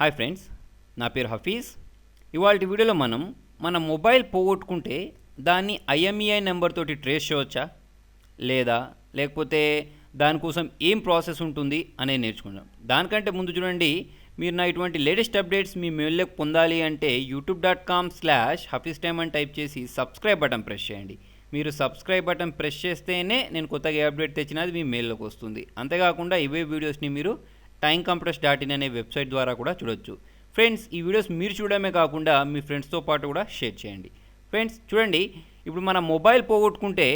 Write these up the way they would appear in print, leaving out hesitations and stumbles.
Hi friends, నా పేరు హఫీజ్. ఇవాళ వీడియోలో మనం మన మొబైల్ పోగొట్టుకుంటే దాన్ని ఐఎంఈఐ నెంబర్ తోటి ట్రేస్ చేయవచ్చా లేకపోతే దానికోసం ఏం ప్రాసెస్ ఉంటుంది అనేది నేర్చుకుందాం. దానికంటే ముందు చూడండి, మీరు నా ఇటువంటి లేటెస్ట్ అప్డేట్స్ మీ మెయిల్లోకి పొందాలి అంటే youtube.com/hafiztime అని టైప్ చేసి సబ్స్క్రైబ్ బటన్ ప్రెస్ చేయండి. మీరు సబ్స్క్రైబ్ బటన్ ప్రెస్ చేస్తేనే నేను కొత్తగా అప్డేట్ తెచ్చినది మీ మెయిల్లోకి వస్తుంది. అంతేకాకుండా ఇవే వీడియోస్ని మీరు timecompress.in అనే వెబ్సైట్ ద్వారా కూడా చూడొచ్చు. ఫ్రెండ్స్, ఈ వీడియోస్ మీరు చూడడమే కాకుండా మీ ఫ్రెండ్స్తో పాటు కూడా షేర్ చేయండి. ఫ్రెండ్స్ చూడండి, ఇప్పుడు మన మొబైల్ పోగొట్టుకుంటే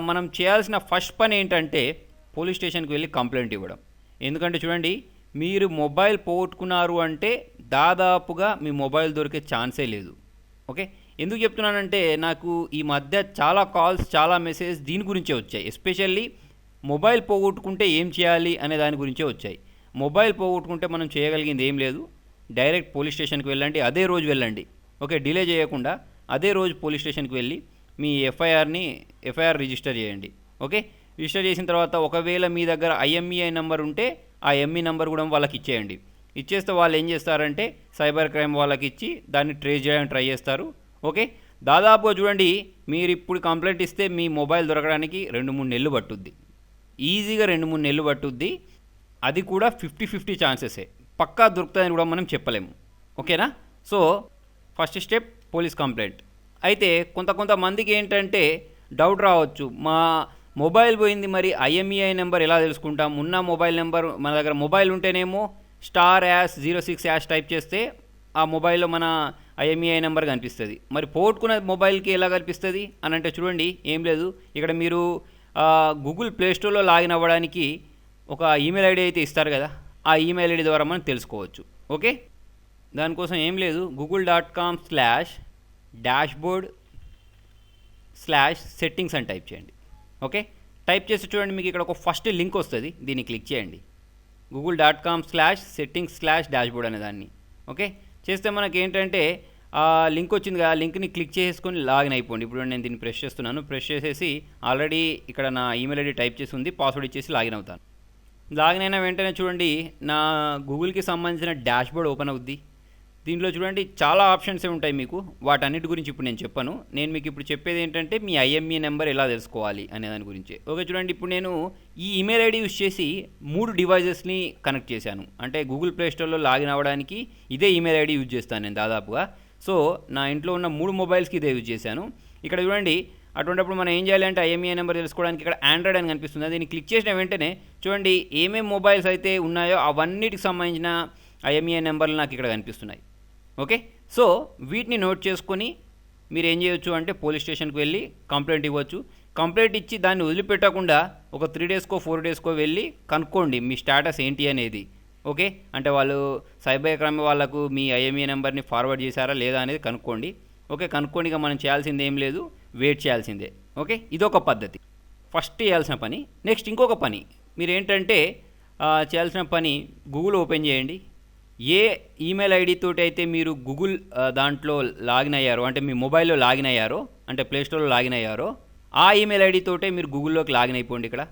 మనం చేయాల్సిన ఫస్ట్ పని ఏంటంటే పోలీస్ స్టేషన్కి వెళ్ళి కంప్లైంట్ ఇవ్వడం. ఎందుకంటే చూడండి, మీరు మొబైల్ పోగొట్టుకున్నారు అంటే దాదాపుగా మీ మొబైల్ దొరికే ఛాన్సే లేదు. ఓకే, ఎందుకు చెప్తున్నానంటే నాకు ఈ మధ్య చాలా కాల్స్, చాలా మెసేజ్ దీని గురించే వచ్చాయి. ఎస్పెషల్లీ మొబైల్ పోగొట్టుకుంటే ఏం చేయాలి అనే దాని గురించే వచ్చాయి. మొబైల్ పోగొట్టుకుంటే మనం చేయగలిగింది ఏం లేదు, డైరెక్ట్ పోలీస్ స్టేషన్కి వెళ్ళండి, అదే రోజు వెళ్ళండి. ఓకే, డిలే చేయకుండా అదే రోజు పోలీస్ స్టేషన్కి వెళ్ళి మీ ఎఫ్ఐఆర్ రిజిస్టర్ చేయండి. ఓకే, రిజిస్టర్ చేసిన తర్వాత ఒకవేళ మీ దగ్గర ఐఎంఈఐ నెంబర్ ఉంటే ఆ ఎంఈ నెంబర్ కూడా వాళ్ళకి ఇచ్చేయండి. ఇచ్చేస్తే వాళ్ళు ఏం చేస్తారంటే సైబర్ క్రైమ్ వాళ్ళకి ఇచ్చి దాన్ని ట్రేస్ చేయడానికి ట్రై చేస్తారు. ఓకే, దాదాపుగా చూడండి, మీరు ఇప్పుడు కంప్లైంట్ ఇస్తే మీ మొబైల్ దొరకడానికి 2-3 నెలలు పట్టుద్ది. ఈజీగా 2-3 నెలలు పట్టుద్ది. అది కూడా 50-50 ఛాన్సెసే, పక్కా దొరుకుతుందని కూడా మనం చెప్పలేము. ఓకేనా? So first step police complaint. అయితే కొంతమందికి ఏంటంటే డౌట్ రావచ్చు, మా మొబైల్ పోయింది, మరి ఐఎంఈఐ నెంబర్ ఎలా తెలుసుకుంటాం? ఉన్న మొబైల్ నెంబర్ మన దగ్గర మొబైల్ ఉంటేనేమో *#06# టైప్ చేస్తే ఆ మొబైల్లో మన ఐఎంఈఐ నెంబర్ కనిపిస్తుంది. మరి పోగొట్టుకున్న మొబైల్కి ఎలా కనిపిస్తుంది అని అంటే చూడండి, ఏం లేదు, ఇక్కడ మీరు గూగుల్ ప్లేస్టోర్లో లాగిన్ అవ్వడానికి ఒక ఈమెయిల్ ఐడి అయితే ఇస్తారు కదా, ఆ ఈమెయిల్ ఐడి ద్వారా మనం తెలుసుకోవచ్చు. ఓకే, దానికోసం ఏం లేదు, google.com/dashboard/settings అని టైప్ చేయండి. ఓకే, టైప్ చేసి చూడండి, మీకు ఇక్కడ ఒక ఫస్ట్ లింక్ వస్తుంది, దీన్ని క్లిక్ చేయండి. google.com/settings/dashboard అనే దాన్ని ఓకే చేస్తే మనకి ఏంటంటే ఆ లింక్ వచ్చింది కదా, లింక్ని క్లిక్ చేసుకొని లాగిన్ అయిపోండి. ఇప్పుడు నేను దీన్ని ప్రెస్ చేస్తున్నాను. ప్రెస్ చేసేసి ఆల్రెడీ ఇక్కడ నా ఈమెయిల్ ఐడి టైప్ చేసి ఉంది, పాస్వర్డ్ ఇచ్చేసి లాగిన్ అవుతాను. లాగిన్ అయిన వెంటనే చూడండి, నా గూగుల్కి సంబంధించిన డాష్బోర్డ్ ఓపెన్ అవుద్ది. దీంట్లో చూడండి చాలా ఆప్షన్సే ఉంటాయి మీకు. వాటన్నిటి గురించి ఇప్పుడు నేను చెప్పను. నేను మీకు ఇప్పుడు చెప్పేది ఏంటంటే మీ ఐఎంఈ నెంబర్ ఎలా తెలుసుకోవాలి అనే దాని గురించి. ఓకే, చూడండి, ఇప్పుడు నేను ఈ ఈమెయిల్ ఐడి యూస్ చేసి 3 డివైజెస్ని కనెక్ట్ చేశాను. అంటే గూగుల్ ప్లేస్టోర్లో లాగిన్ అవ్వడానికి ఇదే ఈమెయిల్ ఐడి యూజ్ చేస్తాను నేను దాదాపుగా. సో నా ఇంట్లో ఉన్న 3 మొబైల్స్కి ఇదే యూజ్ చేశాను. ఇక్కడ చూడండి, అటువంటిప్పుడు మనం ఏం చేయాలి అంటే ఐఎంఈఐ నెంబర్ తెలుసుకోవడానికి ఇక్కడ ఆండ్రాయిడ్ అని కనిపిస్తుంది, దీన్ని క్లిక్ చేసిన వెంటనే చూడండి ఏమేమి మొబైల్స్ అయితే ఉన్నాయో అవన్నిటికి సంబంధించిన ఐఎంఈఐ నెంబర్లు నాకు ఇక్కడ కనిపిస్తున్నాయి. ఓకే, సో వీటిని నోట్ చేసుకొని మీరు ఏం చేయొచ్చు అంటే పోలీస్ స్టేషన్కి వెళ్ళి కంప్లైంట్ ఇవ్వచ్చు. కంప్లైంట్ ఇచ్చి దాన్ని వదిలిపెట్టకుండా ఒక 3 డేస్కో 4 డేస్కో వెళ్ళి కనుక్కోండి మీ స్టేటస్ ఏంటి అనేది. ఓకే, అంటే వాళ్ళు సైబర్ క్రైమ్ వాళ్ళకు మీ ఐఎంఈఐ నెంబర్ని ఫార్వర్డ్ చేశారా లేదా అనేది కనుక్కోండి. ఓకే, కనుక్కోండి, ఇక మనం చేయాల్సింది ఏం లేదు, వెయిట్ చేయాల్సిందే. ఓకే, ఇదొక పద్ధతి, ఫస్ట్ చేయాల్సిన పని. నెక్స్ట్ ఇంకొక పని మీరు ఏంటంటే చేయాల్సిన పని, గూగుల్ ఓపెన్ చేయండి. ఏ ఈమెయిల్ ఐడితోటి అయితే మీరు గూగుల్ దాంట్లో లాగిన్ అయ్యారో, అంటే మీ మొబైల్లో లాగిన్ అయ్యారో, అంటే ప్లేస్టోర్లో లాగిన్ అయ్యారో, ఆ ఈమెయిల్ ఐడితోటే మీరు గూగుల్లోకి లాగిన్ అయిపోండి. ఇక్కడ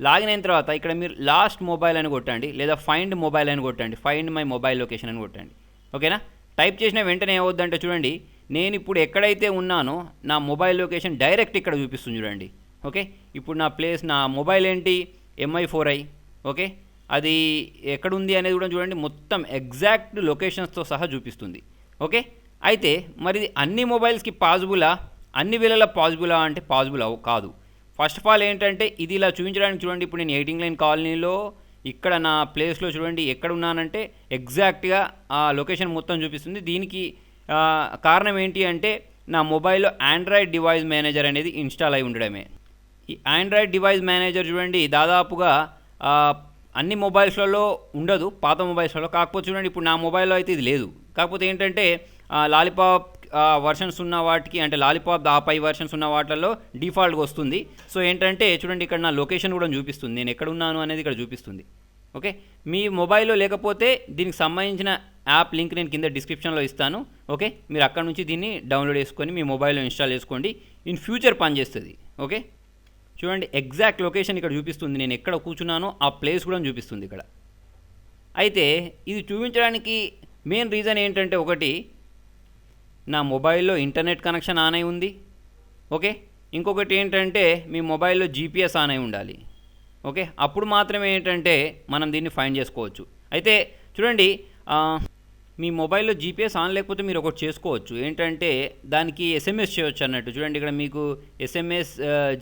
లాగిన్ అయిన తర్వాత ఇక్కడ మీరు లాస్ట్ మొబైల్ అని కొట్టండి, లేదా ఫైండ్ మొబైల్ అని కొట్టండి, ఫైండ్ మై మొబైల్ లొకేషన్ అని కొట్టండి. ఓకేనా? టైప్ చేసిన వెంటనే ఏమవుద్దంటే చూడండి, నేను ఇప్పుడు ఎక్కడైతే ఉన్నానో నా మొబైల్ లొకేషన్ డైరెక్ట్ ఇక్కడ చూపిస్తుంది చూడండి. ఓకే, ఇప్పుడు నా మొబైల్ ఏంటి, MI4i. ఓకే, అది ఎక్కడుంది అనేది కూడా చూడండి, మొత్తం ఎగ్జాక్ట్ లొకేషన్స్తో సహా చూపిస్తుంది. ఓకే, అయితే మరి అన్ని మొబైల్స్కి పాజిబులా, అన్ని వేళలా పాజిబులా అంటే పాజిబుల్ కాదు. ఫస్ట్ ఆఫ్ ఆల్ ఏంటంటే ఇది ఇలా చూపించడానికి చూడండి, ఇప్పుడు నేను 18 లైన్ కాలనీలో ఇక్కడ నా ప్లేస్లో చూడండి ఎక్కడ ఉన్నానంటే ఎగ్జాక్ట్గా ఆ లొకేషన్ మొత్తం చూపిస్తుంది. దీనికి కారణం ఏంటి అంటే నా మొబైల్లో ఆండ్రాయిడ్ డివైస్ మేనేజర్ అనేది ఇన్స్టాల్ అయి ఉండడమే. ఈ ఆండ్రాయిడ్ డివైస్ మేనేజర్ చూడండి దాదాపుగా అన్ని మొబైల్స్లలో ఉండదు, పాత మొబైల్స్లలో. కాకపోతే చూడండి ఇప్పుడు నా మొబైల్లో అయితే ఇది లేదు. కాకపోతే ఏంటంటే లాలీపాప్ వర్షన్స్ ఉన్న వాటికి, అంటే లాలీపాప్ ఆపై వర్షన్స్ ఉన్న వాటిల్లో డిఫాల్ట్గా వస్తుంది. సో ఏంటంటే చూడండి ఇక్కడ నా లొకేషన్ కూడా చూపిస్తుంది, నేను ఎక్కడ ఉన్నాను అనేది ఇక్కడ చూపిస్తుంది. ఓకే, మీ మొబైల్లో లేకపోతే దీనికి సంబంధించిన యాప్ లింక్ నేను కింద డిస్క్రిప్షన్లో ఇస్తాను. ఓకే, మీరు అక్కడ నుంచి దీన్ని డౌన్లోడ్ చేసుకొని మీ మొబైల్లో ఇన్స్టాల్ చేసుకోండి. ఇన్ ఫ్యూచర్ పనిచేస్తుంది. ఓకే, చూడండి ఎగ్జాక్ట్ లొకేషన్ ఇక్కడ చూపిస్తుంది, నేను ఎక్కడ కూర్చున్నానో ఆ ప్లేస్ కూడా చూపిస్తుంది ఇక్కడ. అయితే ఇది చూపించడానికి మెయిన్ రీజన్ ఏంటంటే ఒకటి, నా మొబైల్లో ఇంటర్నెట్ కనెక్షన్ ఆన్ అయి ఉంది. ఓకే, ఇంకొకటి ఏంటంటే మీ మొబైల్లో జీపీఎస్ ఆన్ అయి ఉండాలి. ఓకే, అప్పుడు మాత్రమే ఏంటంటే మనం దీన్ని ఫైండ్ చేసుకోవచ్చు. అయితే చూడండి, మీ మొబైల్లో జీపీఎస్ ఆన్ లేకపోతే మీరు ఒకటి చేసుకోవచ్చు. ఏంటంటే దానికి ఎస్ఎంఎస్ చేయొచ్చు అన్నట్టు. చూడండి, ఇక్కడ మీకు ఎస్ఎంఎస్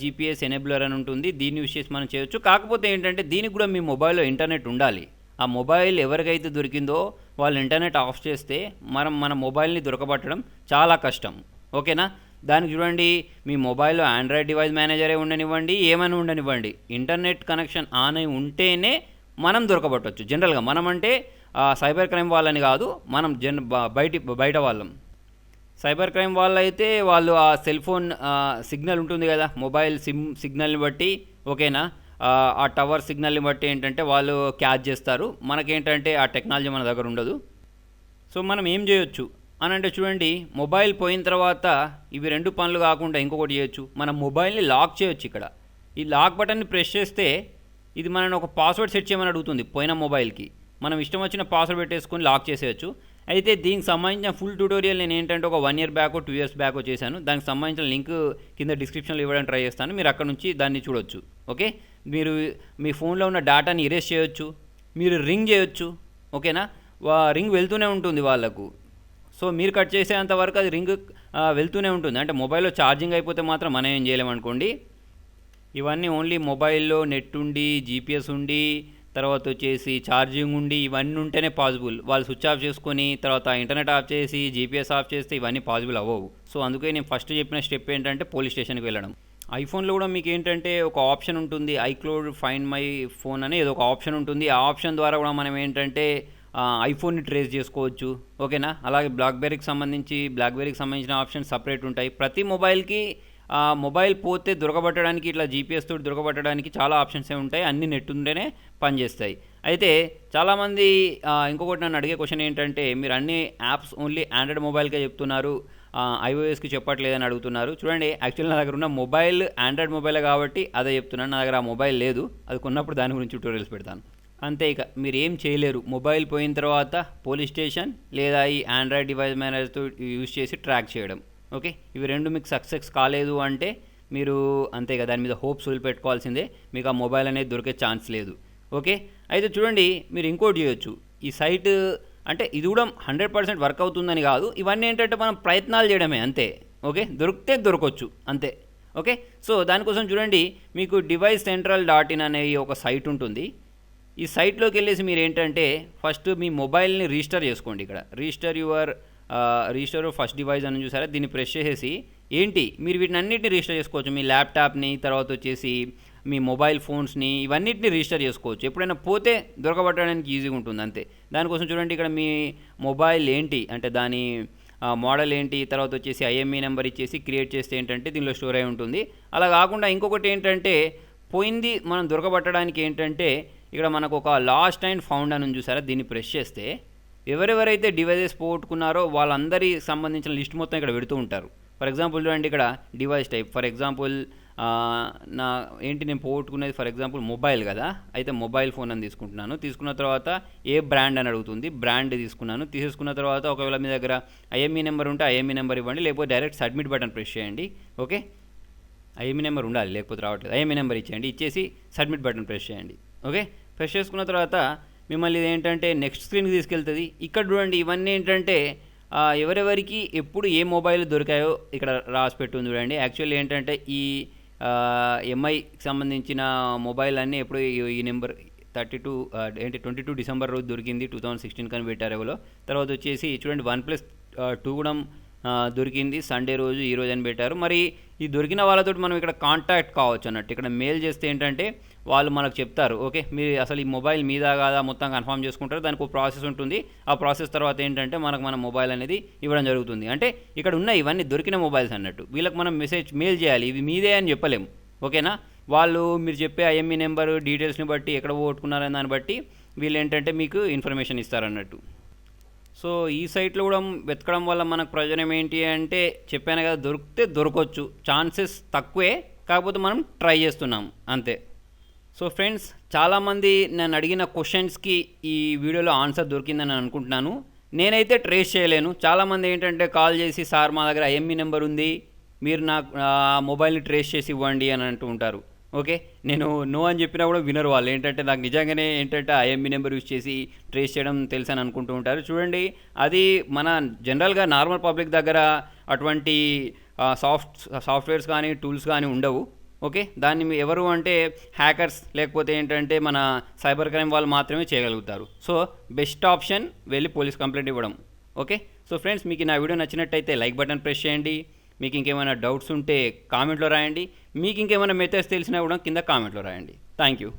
జీపీఎస్ ఎనేబులర్ అని ఉంటుంది. దీన్ని యూస్ చేసి మనం చేయొచ్చు. కాకపోతే ఏంటంటే దీనికి కూడా మీ మొబైల్లో ఇంటర్నెట్ ఉండాలి. ఆ మొబైల్ ఎవరికైతే దొరికిందో వాళ్ళు ఇంటర్నెట్ ఆఫ్ చేస్తే మన మొబైల్ని దొరకబట్టడం చాలా కష్టం. ఓకేనా? దానికి చూడండి, మీ మొబైల్లో ఆండ్రాయిడ్ డివైస్ మేనేజరే ఉండనివ్వండి, ఏమైనా ఉండనివ్వండి, ఇంటర్నెట్ కనెక్షన్ ఆన్ అయి ఉంటేనే మనం దొరకబట్టవచ్చు. జనరల్గా మనం అంటే సైబర్ క్రైమ్ వాళ్ళని కాదు, మనం బయట వాళ్ళం. సైబర్ క్రైమ్ వాళ్ళు అయితే వాళ్ళు ఆ సెల్ ఫోన్ సిగ్నల్ ఉంటుంది కదా, మొబైల్ సిగ్నల్ని బట్టి, ఓకేనా, ఆ టవర్ సిగ్నల్ని బట్టి ఏంటంటే వాళ్ళు క్యాచ్ చేస్తారు. మనకేంటంటే ఆ టెక్నాలజీ మన దగ్గర ఉండదు. సో మనం ఏం చేయొచ్చు అని అంటే చూడండి, మొబైల్ పోయిన తర్వాత ఇవి రెండు పనులు కాకుండా ఇంకొకటి చేయొచ్చు. మన మొబైల్ని లాక్ చేయొచ్చు. ఇక్కడ ఈ లాక్ బటన్ని ప్రెస్ చేస్తే ఇది మనని ఒక పాస్వర్డ్ సెట్ చేయమని అడుగుతుంది. పోయిన మొబైల్కి మనం ఇష్టం వచ్చిన పాస్వర్డ్ పెట్టేసుకొని లాక్ చేసేయచ్చు. అయితే దీనికి సంబంధించిన ఫుల్ ట్యూటోరియల్ నేను ఏంటంటే ఒక 1 year బ్యాక్ 2 years బ్యాక్ చేశాను. దానికి సంబంధించిన లింక్ కింద డిస్క్రిప్షన్లో ఇవ్వడానికి ట్రై చేస్తాను. మీరు అక్కడ నుంచి దాన్ని చూడొచ్చు. ఓకే, మీరు మీ ఫోన్లో ఉన్న డేటాని ఇరేజ్ చేయొచ్చు, మీరు రింగ్ చేయొచ్చు. ఓకేనా? రింగ్ వెళ్తూనే ఉంటుంది వాళ్ళకు. సో మీరు కట్ చేసేంత వరకు అది రింగ్ వెళ్తూనే ఉంటుంది. అంటే మొబైల్లో ఛార్జింగ్ అయిపోతే మాత్రం మనం ఏం చేయలేమనుకోండి. ఇవన్నీ ఓన్లీ మొబైల్లో నెట్ ఉండి, జీపీఎస్ ఉండి, తర్వాత వచ్చేసి ఛార్జింగ్ ఉండి, ఇవన్నీ ఉంటేనే పాసిబుల్. వాళ్ళు స్విచ్ ఆఫ్ చేసుకొని తర్వాత ఇంటర్నెట్ ఆఫ్ చేసి జీపీఎస్ ఆఫ్ చేస్తే ఇవన్నీ పాసిబుల్ అవ్వవు. సో అందుకే నేను ఫస్ట్ చెప్పిన స్టెప్ ఏంటంటే పోలీస్ స్టేషన్కి వెళ్ళడం. ఐఫోన్లో కూడా మీకు ఏంటంటే ఒక ఆప్షన్ ఉంటుంది, ఐక్లౌడ్ ఫైండ్ మై ఫోన్ అని ఏదో ఒక ఆప్షన్ ఉంటుంది. ఆ ఆప్షన్ ద్వారా కూడా మనం ఏంటంటే ఐఫోన్ని ట్రేస్ చేసుకోవచ్చు. ఓకేనా? అలాగే బ్లాక్బెర్రీకి సంబంధించిన ఆప్షన్స్ సపరేట్ ఉంటాయి. ప్రతి మొబైల్కి మొబైల్ పోతే దొరకబట్టడానికి, ఇట్లా జీపీఎస్ తోటి దొరకబట్టడానికి చాలా ఆప్షన్సే ఉంటాయి. అన్ని నెట్ ఉంటేనే పనిచేస్తాయి. అయితే చాలామంది ఇంకొకటి నన్ను అడిగే క్వశ్చన్ ఏంటంటే, మీరు అన్ని యాప్స్ ఓన్లీ ఆండ్రాయిడ్ మొబైల్కే చెప్తున్నారు, ఐఓఎస్కి చెప్పట్లేదని అడుగుతున్నారు. చూడండి, యాక్చువల్లీ నా దగ్గర ఉన్న మొబైల్ ఆండ్రాయిడ్ మొబైలే కాబట్టి అదే చెప్తున్నాను. నా దగ్గర ఆ మొబైల్ లేదు. అది కొన్నప్పుడు దాని గురించి ట్యూటోరియల్స్ పెడతాను. అంతే, ఇక మీరు ఏం చేయలేరు. మొబైల్ పోయిన తర్వాత పోలీస్ స్టేషన్ లేదా ఈ ఆండ్రాయిడ్ డివైస్ మేనేజర్తో యూజ్ చేసి ట్రాక్ చేయడం. ఓకే, ఇవి రెండు మీకు సక్సెస్ కాలేదు అంటే మీరు అంతే కదా, దాని మీద హోప్స్ వదిలిపెట్టుకోవాల్సిందే. మీకు ఆ మొబైల్ అనేది దొరికే ఛాన్స్ లేదు. ఓకే, అయితే చూడండి, మీరు ఇంకోటి చేయొచ్చు. ఈ సైట్ అంటే ఇది కూడా 100% వర్క్ అవుతుందని కాదు, ఇవన్నీ ఏంటంటే మనం ప్రయత్నాలు చేయడమే అంతే. ఓకే, దొరికితే దొరకవచ్చు అంతే. ఓకే, సో దానికోసం చూడండి, మీకు device-central.in అనే ఒక సైట్ ఉంటుంది. ఈ సైట్లోకి వెళ్ళేసి మీరు ఏంటంటే ఫస్ట్ మీ మొబైల్ని రిజిస్టర్ చేసుకోండి. ఇక్కడ రిజిస్టర్ ఫస్ట్ డివైస్ అని చూసారా, దీన్ని ప్రెస్ చేసేసి ఏంటి మీరు వీటిని అన్నింటినీ రిజిస్టర్ చేసుకోవచ్చు. మీ ల్యాప్టాప్ని, తర్వాత వచ్చేసి మీ మొబైల్ ఫోన్స్ని, ఇవన్నిటిని రిజిస్టర్ చేసుకోవచ్చు. ఎప్పుడైనా పోతే దొరకబట్టడానికి ఈజీగా ఉంటుంది అంతే. దానికోసం చూడండి, ఇక్కడ మీ మొబైల్ ఏంటి అంటే దాని మోడల్ ఏంటి, తర్వాత వచ్చేసి ఐఎంఈ నెంబర్ ఇచ్చేసి క్రియేట్ చేస్తే ఏంటంటే దీనిలో స్టోర్ అయి ఉంటుంది. అలా కాకుండా ఇంకొకటి ఏంటంటే పోయింది మనం దొరకబట్టడానికి ఏంటంటే ఇక్కడ మనకు ఒక లాస్ట్ అండ్ ఫౌండ్ అని చూసారా, దీన్ని ప్రెస్ చేస్తే ఎవరెవరైతే డివైజెస్ పోగొట్టుకున్నారో వాళ్ళందరికి సంబంధించిన లిస్ట్ మొత్తం ఇక్కడ పెడుతూ ఉంటారు. ఫర్ ఎగ్జాంపుల్ చూడండి, ఇక్కడ డివైస్ టైప్, ఫర్ ఎగ్జాంపుల్ నేను పోగొట్టుకునేది ఫర్ ఎగ్జాంపుల్ మొబైల్ కదా, అయితే మొబైల్ ఫోన్ అని తీసుకున్న తర్వాత ఏ బ్రాండ్ అని అడుగుతుంది, బ్రాండ్ తీసుకున్న తర్వాత ఒకవేళ మీ దగ్గర ఐఎంఈ నెంబర్ ఉంటే ఐఎంఈ నెంబర్ ఇవ్వండి, లేకపోతే డైరెక్ట్ సబ్మిట్ బటన్ ప్రెస్ చేయండి. ఓకే, ఐఎంఈ నెంబర్ ఉండాలి, లేకపోతే రావట్లేదు. ఐఎంఈ నెంబర్ ఇచ్చేయండి, ఇచ్చేసి సబ్మిట్ బటన్ ప్రెస్ చేయండి. ఓకే, ప్రెస్ చేసుకున్న తర్వాత మిమ్మల్ని ఇది ఏంటంటే నెక్స్ట్ స్క్రీన్కి తీసుకెళ్తుంది. ఇక్కడ చూడండి, ఇవన్నీ ఏంటంటే ఎవరెవరికి ఎప్పుడు ఏ మొబైల్ దొరికాయో ఇక్కడ రాసి పెట్టుంది చూడండి. యాక్చువల్లీ ఏంటంటే ఈ ఎంఐకి సంబంధించిన మొబైల్ అన్నీ ఎప్పుడు ఈ నెంబర్ 22 డిసెంబర్ రోజు దొరికింది, 2016 కని పెట్టారు ఎవరో. తర్వాత వచ్చేసి చూడండి OnePlus 2 కూడా దొరికింది సండే రోజు, ఈ రోజు అని పెట్టారు. మరి ఈ దొరికిన వాళ్ళతో మనం ఇక్కడ కాంటాక్ట్ కావచ్చు అన్నట్టు. ఇక్కడ మెయిల్ చేస్తే ఏంటంటే వాళ్ళు మనకు చెప్తారు, ఓకే మీరు అసలు ఈ మొబైల్ మీద కాదా మొత్తం కన్ఫర్మ్ చేసుకుంటారు. దానికి ఒక ప్రాసెస్ ఉంటుంది. ఆ ప్రాసెస్ తర్వాత ఏంటంటే మన మొబైల్ అనేది ఇవ్వడం జరుగుతుంది. అంటే ఇక్కడ ఉన్న ఇవన్నీ దొరికిన మొబైల్స్ అన్నట్టు. వీళ్ళకి మనం మెయిల్ చేయాలి, ఇవి మీదే అని చెప్పలేము. ఓకేనా, వాళ్ళు మీరు చెప్పే ఐఎంఈ నెంబర్ డీటెయిల్స్ని బట్టి ఎక్కడ పోగొట్టుకున్నారని దాన్ని బట్టి వీళ్ళు ఏంటంటే మీకు ఇన్ఫర్మేషన్ ఇస్తారన్నట్టు. సో ఈ సైట్లో కూడా వెతకడం వల్ల మనకు ప్రయోజనం ఏంటి అంటే చెప్పాను కదా, దొరికితే దొరకవచ్చు, ఛాన్సెస్ తక్కువే, కాకపోతే మనం ట్రై చేస్తున్నాం అంతే. సో ఫ్రెండ్స్, చాలామంది నన్ను అడిగిన క్వశ్చన్స్కి ఈ వీడియోలో ఆన్సర్ దొరికిందని అనుకుంటున్నాను. నేనైతే ట్రేస్ చేయలేను. చాలామంది ఏంటంటే కాల్ చేసి, సార్ మా దగ్గర ఐఎంఈ నెంబర్ ఉంది, మీరు నాకు మొబైల్ని ట్రేస్ చేసి ఇవ్వండి అని అంటూ ఉంటారు. ఓకే, నేను నో అని చెప్పినా కూడా వినరు వాళ్ళు. ఏంటంటే నాకు నిజంగానే ఏంటంటే ఐఎంఈ నెంబర్ యూజ్ చేసి ట్రేస్ చేయడం తెలుసు అని అనుకుంటూ ఉంటారు. చూడండి, అది మన జనరల్గా నార్మల్ పబ్లిక్ దగ్గర అటువంటి సాఫ్ట్వేర్స్ కానీ టూల్స్ కానీ ఉండవు. ఓకే, దాన్ని ఎవరు అంటే హ్యాకర్స్ లేకపోతే ఏంటంటే మన సైబర్ క్రైమ్ వాళ్ళు మాత్రమే చేయగలుగుతారు. సో బెస్ట్ ఆప్షన్ వెళ్ళి పోలీస్ కంప్లైంట్ ఇవ్వడం. ఓకే, సో ఫ్రెండ్స్, మీకు నా వీడియో నచ్చినట్టయితే లైక్ బటన్ ప్రెస్ చేయండి. మీకు ఇంకేమైనా డౌట్స్ ఉంటే కామెంట్లో రాయండి. మీకు ఇంకేమైనా మెథడ్స్ తెలిసినా కూడా కింద కామెంట్లో రాయండి. Thank you.